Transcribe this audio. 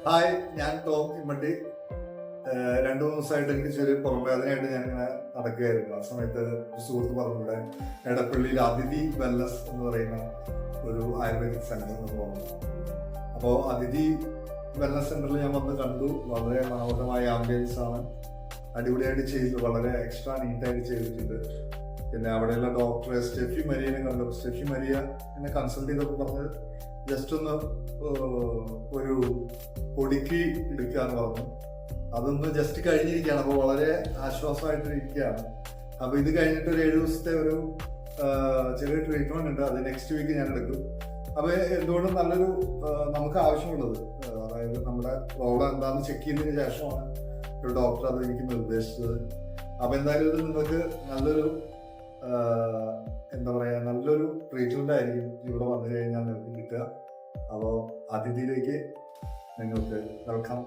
Hi, ഞാൻ Tom Immatty. 2-3 ദിവസമായിട്ട് എനിക്ക് ചെറിയ പുറംവേദനയായിട്ട് ഞാനിങ്ങനെ നടക്കുകയായിരുന്നു. ആ സമയത്ത് ഒരു സുഹൃത്ത് പറഞ്ഞിവിടെ എടപ്പള്ളിയിൽ അതിഥി വെൽനസ് എന്ന് പറയുന്ന ഒരു ആയുർവേദിക് സെന്റർ എന്ന് പറഞ്ഞു. അപ്പോൾ അതിഥി വെൽനസ് സെന്ററിൽ ഞാൻ വന്ന് കണ്ടു. വളരെ മനോഹരമായ ആംബിയൻസ് ആണ്. അടിപൊളിയായിട്ട് ചെയ്തു, വളരെ എക്സ്ട്രാ നീറ്റായിട്ട് ചെയ്തിട്ടുണ്ട്. പിന്നെ അവിടെയുള്ള ഡോക്ടറെ സ്റ്റെഫി മരിയനെ കണ്ടു. സ്റ്റെഫി മരിയ എന്നെ കൺസൾട്ട് ചെയ്തപ്പോൾ പറഞ്ഞത് ജസ്റ്റ് ഒന്ന് ഒരു പൊടിക്ക് എടുക്കുക എന്ന് പറഞ്ഞു. അതൊന്ന് ജസ്റ്റ് കഴിഞ്ഞിരിക്കുകയാണ്. അപ്പോൾ വളരെ ആശ്വാസമായിട്ട് ഇരിക്കുകയാണ്. അപ്പോൾ ഇത് കഴിഞ്ഞിട്ട് ഒരു 7 ദിവസത്തെ ഒരു ചെറിയ ട്രീറ്റ്മെന്റ് ഉണ്ട്. അത് നെക്സ്റ്റ് വീക്ക് ഞാൻ എടുക്കും. അപ്പോൾ എന്തുകൊണ്ടും നല്ലൊരു നമുക്ക് ആവശ്യമുള്ളത്, അതായത് നമ്മുടെ പ്രോബ്ലം എന്താണെന്ന് ചെക്ക് ചെയ്തതിന് ശേഷമാണ് ഒരു ഡോക്ടർ അത് എനിക്ക് നിർദ്ദേശിച്ചത്. അപ്പോൾ എന്തായാലും ഇത് നിങ്ങൾക്ക് നല്ലൊരു എന്താ പറയുക, നല്ലൊരു ട്രീറ്റ്മെന്റ് ആയിരിക്കും ഇവിടെ വന്നു കഴിഞ്ഞാൽ നിങ്ങൾക്ക് കിട്ടുക. അപ്പോൾ അതിഥിയിലേക്ക് നിങ്ങൾക്ക് വെൽക്കം.